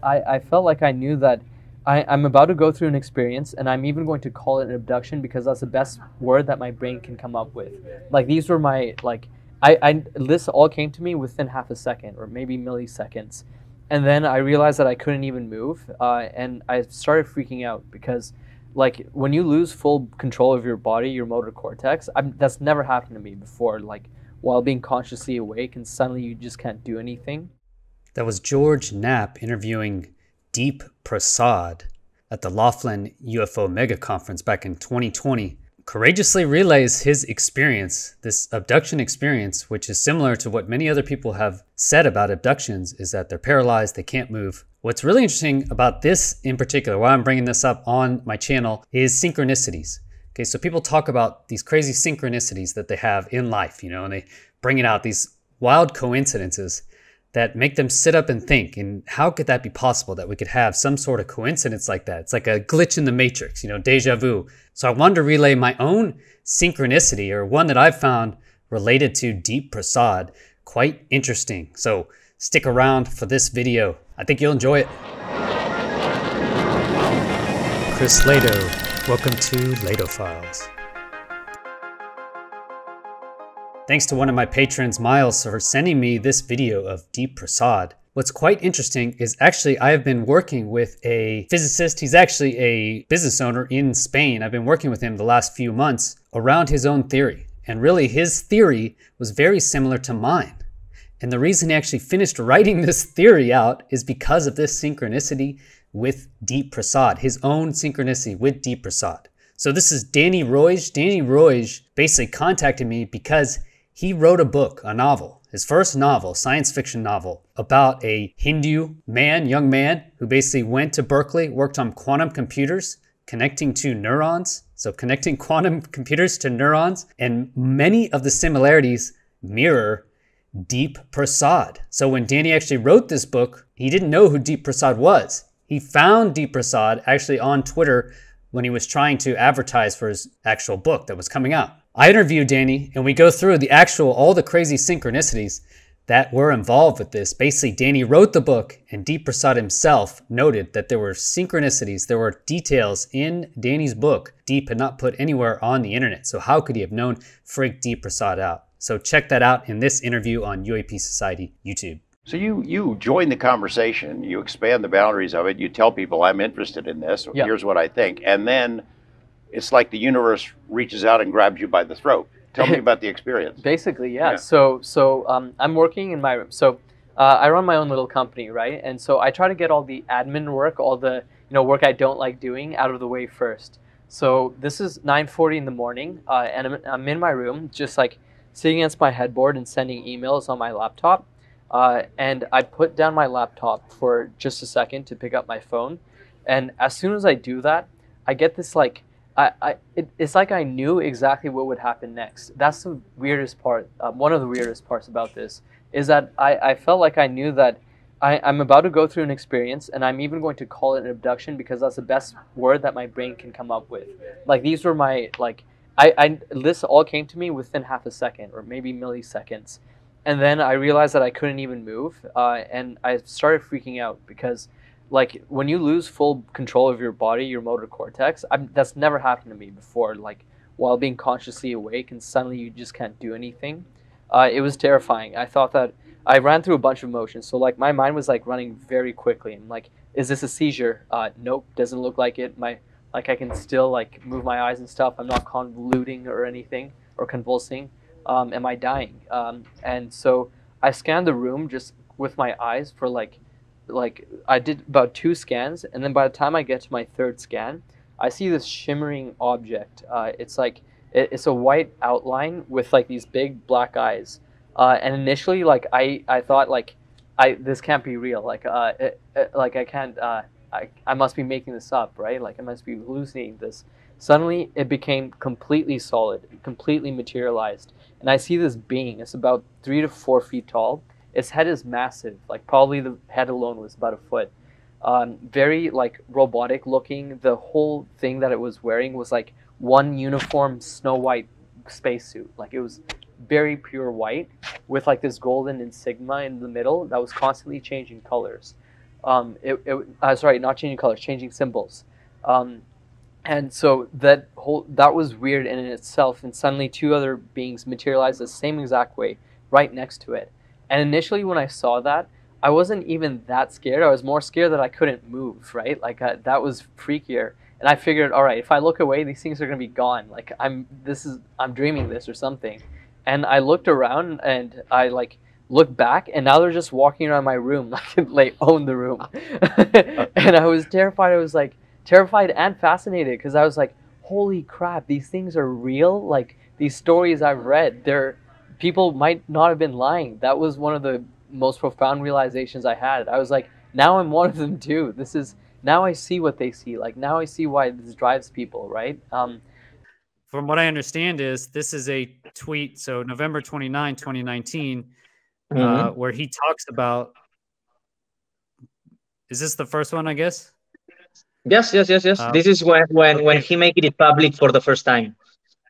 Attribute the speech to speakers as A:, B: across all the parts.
A: I felt like I knew that I'm about to go through an experience, and I'm even going to call it an abduction because that's the best word that my brain can come up with. Like these were my this all came to me within half a second or maybe milliseconds, and then I realized that I couldn't even move, and I started freaking out because, like, when you lose full control of your body, your motor cortex, that's never happened to me before. Like while being consciously awake, and suddenly you just can't do anything.
B: That was George Knapp interviewing Deep Prasad at the Laughlin UFO mega conference back in 2020. Courageously relays his experience, this abduction experience, which is similar to what many other people have said about abductions, is that they're paralyzed, they can't move. What's really interesting about this in particular, why I'm bringing this up on my channel, is synchronicities. Okay, so people talk about these crazy synchronicities that they have in life, and they bring it out, these wild coincidences that make them sit up and think. And how could that be possible that we could have some sort of coincidence like that? It's like a glitch in the matrix, deja vu. So I wanted to relay my own synchronicity, or one that I've found related to Deep Prasad. Quite interesting. So stick around for this video. I think you'll enjoy it. Chris Lato, welcome to Lato Files. Thanks to one of my patrons, Miles, for sending me this video of Deep Prasad. What's quite interesting is actually I have been working with a physicist. He's actually a business owner in Spain. I've been working with him the last few months around his own theory. And really his theory was very similar to mine. And the reason he actually finished writing this theory out is because of this synchronicity with Deep Prasad, his own synchronicity with Deep Prasad. So this is Dani Roig. Dani Roig basically contacted me because he wrote a book, a novel, his first novel, science fiction novel, about a Hindu man, young man, who basically went to Berkeley, worked on quantum computers, connecting to neurons. So connecting quantum computers to neurons. And many of the similarities mirror Deep Prasad. So when Dani actually wrote this book, he didn't know who Deep Prasad was. He found Deep Prasad actually on Twitter when he was trying to advertise for his actual book that was coming out. I interviewed Dani and we go through all the crazy synchronicities that were involved with this. Basically, Dani wrote the book and Deep Prasad himself noted that there were synchronicities, there were details in Dani's book Deep had not put anywhere on the internet. So how could he have known freak Deep Prasad out? So check that out in this interview on UAP Society YouTube.
C: So you join the conversation, you expand the boundaries of it, you tell people I'm interested in this, or here's what I think, and then it's like the universe reaches out and grabs you by the throat. Tell me about the experience.
A: Basically, yeah. So I'm working in my room. So I run my own little company, right? And so I try to get all the admin work, all the work I don't like doing out of the way first. So this is 9:40 in the morning, and I'm in my room, just like sitting against my headboard and sending emails on my laptop. And I put down my laptop for just a second to pick up my phone. And as soon as I do that, I get this like, it's like I knew exactly what would happen next. That's the weirdest part. One of the weirdest parts about this is that I felt like I knew that I'm about to go through an experience, and I'm even going to call it an abduction because that's the best word that my brain can come up with. Like these were my, this all came to me within half a second or maybe milliseconds. And then I realized that I couldn't even move, and I started freaking out because, like, when you lose full control of your body, your motor cortex, that's never happened to me before, like, while being consciously awake, and suddenly you just can't do anything. It was terrifying. I thought that I ran through a bunch of emotions. So, like, my mind was, like, running very quickly. I'm like, is this a seizure? Nope, doesn't look like it. I can still, like, move my eyes and stuff. I'm not convoluting or anything or convulsing. Am I dying? And so I scanned the room just with my eyes for like I did about 2 scans, and then by the time I get to my 3rd scan, I see this shimmering object. It's like it's a white outline with like these big black eyes. And initially, like I thought like this can't be real. Like I can't. I must be making this up, right? Like I must be hallucinating this. Suddenly, it became completely solid, completely materialized. And I see this being. It's about 3 to 4 feet tall. Its head is massive. Like probably the head alone was about a foot. Very like robotic looking. The whole thing that it was wearing was like one uniform snow white spacesuit. Like it was very pure white with like this golden insignia in the middle that was constantly changing colors. Sorry, not changing colors, changing symbols. Um, and so that was weird in itself. And suddenly, two other beings materialized the same exact way right next to it. And initially, when I saw that, I wasn't even that scared. I was more scared that I couldn't move. Right, like that was freakier. And I figured, all right, if I look away, these things are gonna be gone. Like I'm dreaming this or something. And I looked around and I like looked back, and now they're just walking around my room like own the room. And I was terrified. I was like terrified and fascinated because I was like, holy crap, these things are real. Like these stories I've read, they're people might not have been lying. That was one of the most profound realizations I had. I was like, now I'm one of them too. This is now I see what they see. Like now I see why this drives people, right?
B: From what I understand is this is a tweet, so November 29, 2019, where he talks about, is this the first one, I guess?
D: Yes. This is when he made it public for the first time.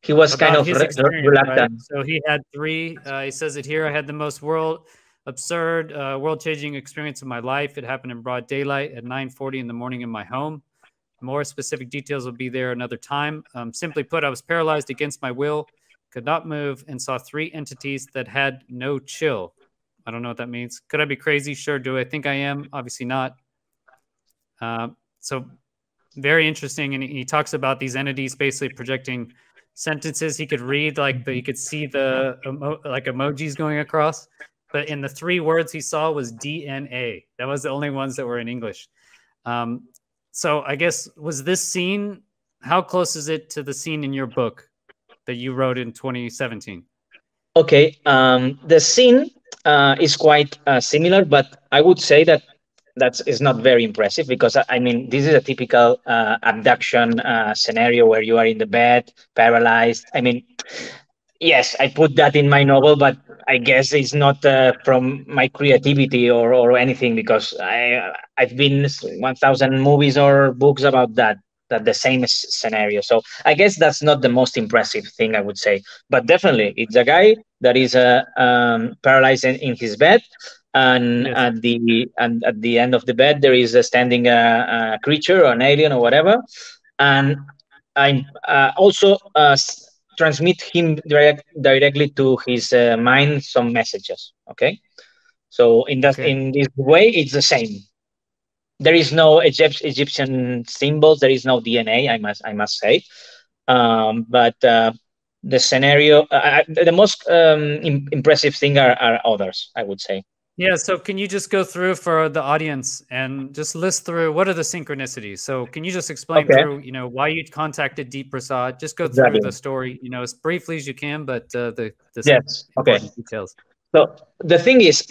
D: He was
B: about
D: kind of
B: his experience,
D: reluctant.
B: right? So he had three. He says it here. I had the most absurd, world-changing experience of my life. It happened in broad daylight at 9:40 in the morning in my home. More specific details will be there another time. Simply put, I was paralyzed against my will, could not move, and saw three entities that had no chill. I don't know what that means. Could I be crazy? Sure. Do I think I am? Obviously not. So very interesting. And he talks about these entities basically projecting sentences he could read, like you could see the like emojis going across. But in the three words he saw was DNA. That was the only ones that were in English. So I guess, was this scene, how close is it to the scene in your book that you wrote in 2017?
D: Okay, the scene is quite similar, but I would say that is not very impressive because I mean this is a typical abduction scenario where you are in the bed, paralyzed. I mean, yes, I put that in my novel, but I guess it's not from my creativity or anything because I've been 1,000 movies or books about that the same scenario. So I guess that's not the most impressive thing I would say, but definitely it's a guy that is paralyzed in his bed, and
B: Yes.
D: at the end of the bed there is a standing a creature or an alien or whatever, and I also transmit him directly to his mind some messages. Okay, so in this way it's the same. There is no Egyptian symbols. There is no DNA. I must say, but the scenario, the most impressive thing are others, I would say.
B: Yeah, so can you just go through for the audience and just list through what are the synchronicities? So can you just explain through, why you contacted Deep Prasad? Just go through the story, as briefly as you can, but the important details.
D: So the thing is,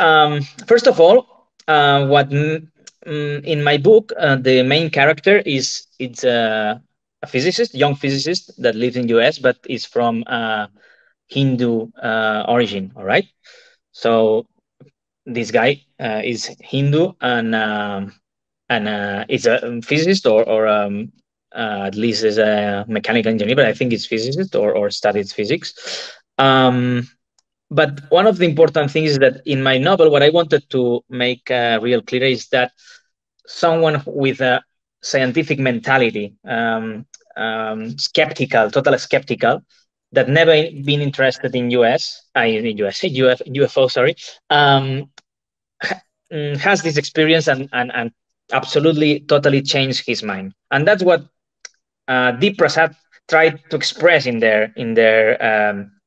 D: first of all, what in my book, the main character it's a physicist, young physicist that lives in US, but is from Hindu origin. All right, so this guy is Hindu and is a physicist or at least is a mechanical engineer, but I think it's physicist or studies physics. But one of the important things is that in my novel, what I wanted to make real clear is that someone with a scientific mentality, skeptical, totally skeptical, that never been interested in UFO, sorry, has this experience and absolutely totally changed his mind. And that's what Deep Prasad tried to express in their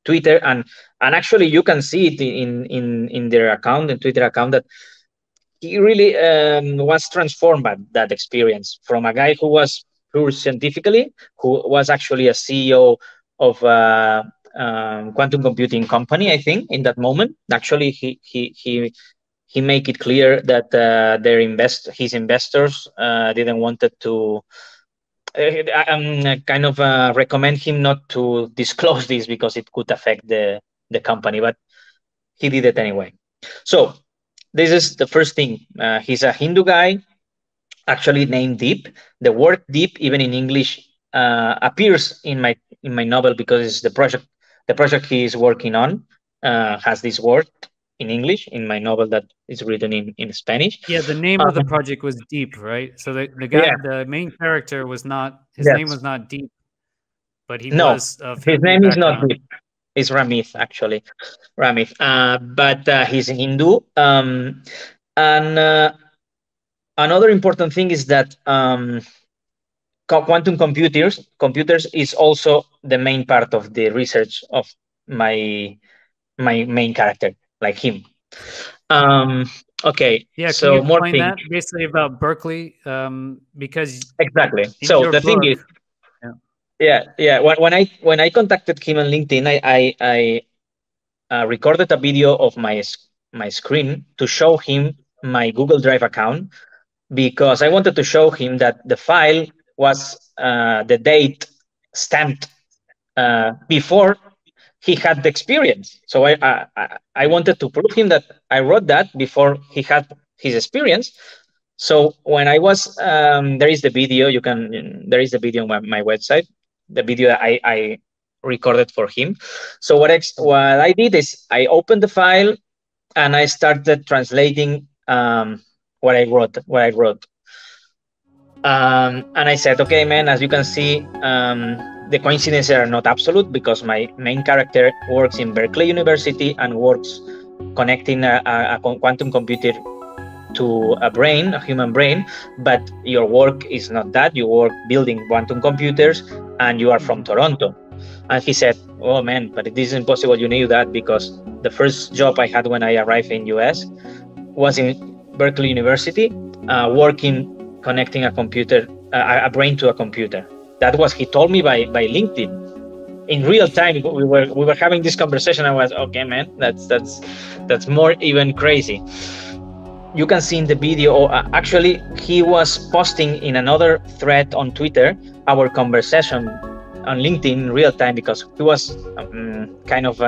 D: Twitter, and actually you can see it in their account, the Twitter account, that he really was transformed by that experience from a guy who was pure scientifically, who was actually a CEO of quantum computing company, I think, in that moment. Actually, he make it clear that his investors didn't wanted to. Kind of recommend him not to disclose this because it could affect the company, but he did it anyway. So this is the first thing. He's a Hindu guy, actually named Deep. The word Deep, even in English, appears in my novel because it's the project he is working on has this word. in English in my novel that is written in Spanish.
B: Yeah, the name of the project was Deep, right? So the guy,
D: Yeah.
B: the main character was not, his name
D: Yes.
B: was not Deep, but he
D: No,
B: was of
D: his
B: Hindu
D: name is not
B: background.
D: Deep. It's Ramith, actually. Ramith. But he's Hindu. And another important thing is that quantum computers is also the main part of the research of my main character, like him. Okay,
B: Yeah, can you
D: so more
B: explain
D: things.
B: that basically about Berkeley? Because
D: Exactly.
B: in
D: So
B: your
D: the thing
B: book,
D: is, yeah. When I contacted him on LinkedIn, I recorded a video of my screen to show him my Google Drive account, because I wanted to show him that the file was the date stamped before he had the experience. So I wanted to prove him that I wrote that before he had his experience. So when I was there is the video, there is the video on my website, the video that I recorded for him. So what I did is I opened the file and I started translating what I wrote. And I said, okay, man, as you can see, the coincidences are not absolute, because my main character works in Berkeley University and works connecting a quantum computer to a brain, a human brain, but your work is not that. You work building quantum computers and you are from Toronto. And he said, oh man, but it is impossible you knew that, because the first job I had when I arrived in US was in Berkeley University, working connecting a brain to a computer. That was, he told me by LinkedIn. In real time, we were having this conversation. I was, okay, man, that's more even crazy. You can see in the video, actually, he was posting in another thread on Twitter our conversation on LinkedIn in real time, because he was kind of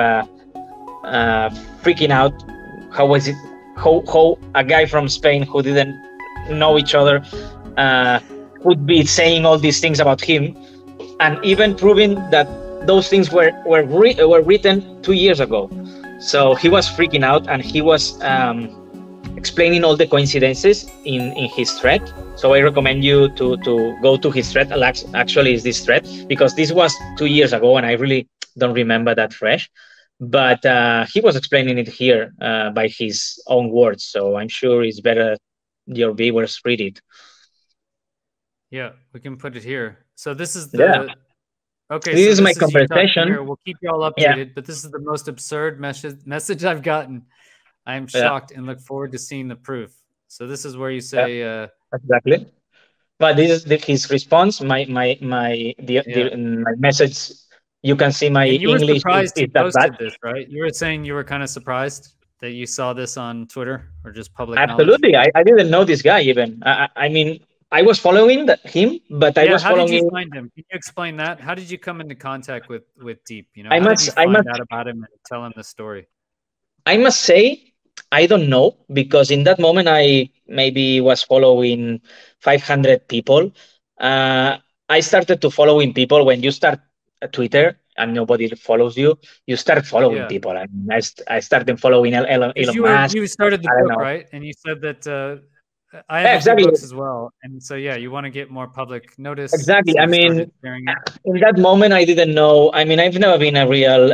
D: freaking out. How was it? How a guy from Spain who didn't know each other would be saying all these things about him, and even proving that those things were written 2 years ago. So he was freaking out, and he was explaining all the coincidences in his thread. So I recommend you to go to his thread. Actually, is this thread, because this was 2 years ago, and I really don't remember that fresh. But he was explaining it here by his own words. So I'm sure it's better your viewers read it.
B: Yeah, we can put it here. So this is
D: Yeah.
B: Okay,
D: this
B: so
D: is my conversation.
B: Here. We'll keep you all updated, but this is the most absurd message I've gotten. I am shocked and look forward to seeing the proof. So this is where you say
D: exactly. But this is his response. My message. You can see my
B: and you
D: English
B: were surprised
D: is
B: he
D: that
B: posted
D: bad.
B: this, right? You were saying you were kind of surprised that you saw this on Twitter or just public
D: Absolutely.
B: knowledge?
D: I didn't know this guy even. I mean, I was following him, but I was
B: how
D: following
B: did you
D: him.
B: find him? Can you explain that? How did you come into contact with Deep? You know,
D: I
B: how
D: must,
B: did you find out about him and tell him the story?
D: I must say, I don't know, because in that moment I maybe was following 500 people. I started to following people when you start Twitter and nobody follows you. You start following people. I mean, I started following Elon Musk.
B: You started the
D: I don't
B: book,
D: know.
B: right? And you said that I have a few books as well, and so yeah, you want to get more public notice.
D: Exactly.
B: So
D: I mean,
B: sharing it.
D: in that moment, I didn't know. I mean, I've never been a real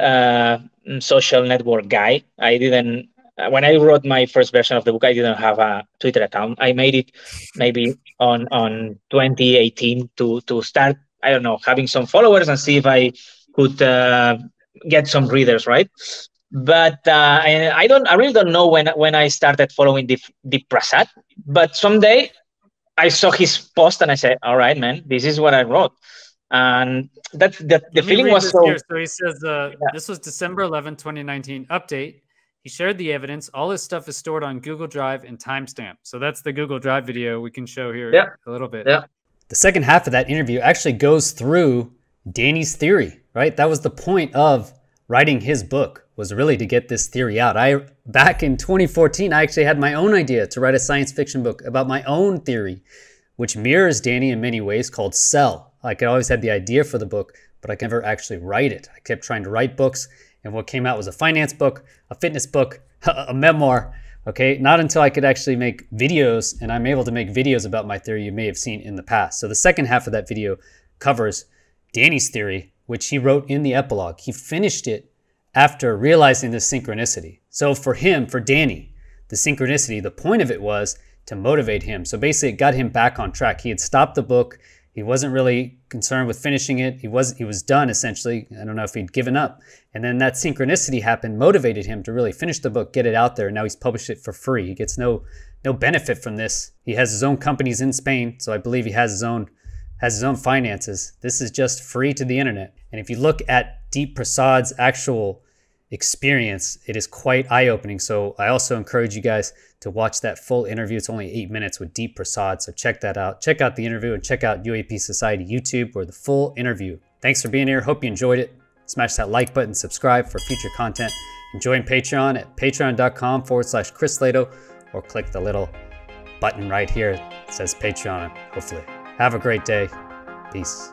D: social network guy. I didn't. When I wrote my first version of the book, I didn't have a Twitter account. I made it maybe on 2018 to start. I don't know, having some followers and see if I could get some readers, right? But I really don't know when I started following Deep Prasad. But someday I saw his post and I said, "All right, man, this is what I wrote." And the feeling was so.
B: Here. So he says, this was December 11, 2019 update. He shared the evidence. All his stuff is stored on Google Drive and timestamp. So that's the Google Drive video we can show here a little bit.
D: Yeah.
B: The second half of that interview actually goes through Dani's theory, right? That was the point of writing his book, was really to get this theory out. Back in 2014, I actually had my own idea to write a science fiction book about my own theory, which mirrors Dani in many ways, called Cell. I always had the idea for the book, but I could never actually write it. I kept trying to write books, and what came out was a finance book, a fitness book, a memoir. Okay, not until I could actually make videos, and I'm able to make videos about my theory you may have seen in the past. So the second half of that video covers Dani's theory, which he wrote in the epilogue. He finished it after realizing the synchronicity. So for him, for Dani, the synchronicity, the point of it was to motivate him. So basically it got him back on track. He had stopped the book. He wasn't really concerned with finishing it. He was done essentially. I don't know if he'd given up. And then that synchronicity happened, motivated him to really finish the book, get it out there. And now he's published it for free. He gets no benefit from this. He has his own companies in Spain, so I believe he has his own finances. This is just free to the internet. And if you look at Deep Prasad's actual experience, it is quite eye-opening. So I also encourage you guys to watch that full interview. It's only 8 minutes with Deep Prasad, so check that out. Check out the interview and check out UAP Society YouTube for the full interview. Thanks for being here. Hope you enjoyed it. Smash that like button, subscribe for future content, and join Patreon at patreon.com/Chris Lato, or click the little button right here that says Patreon, hopefully. Have a great day. Peace.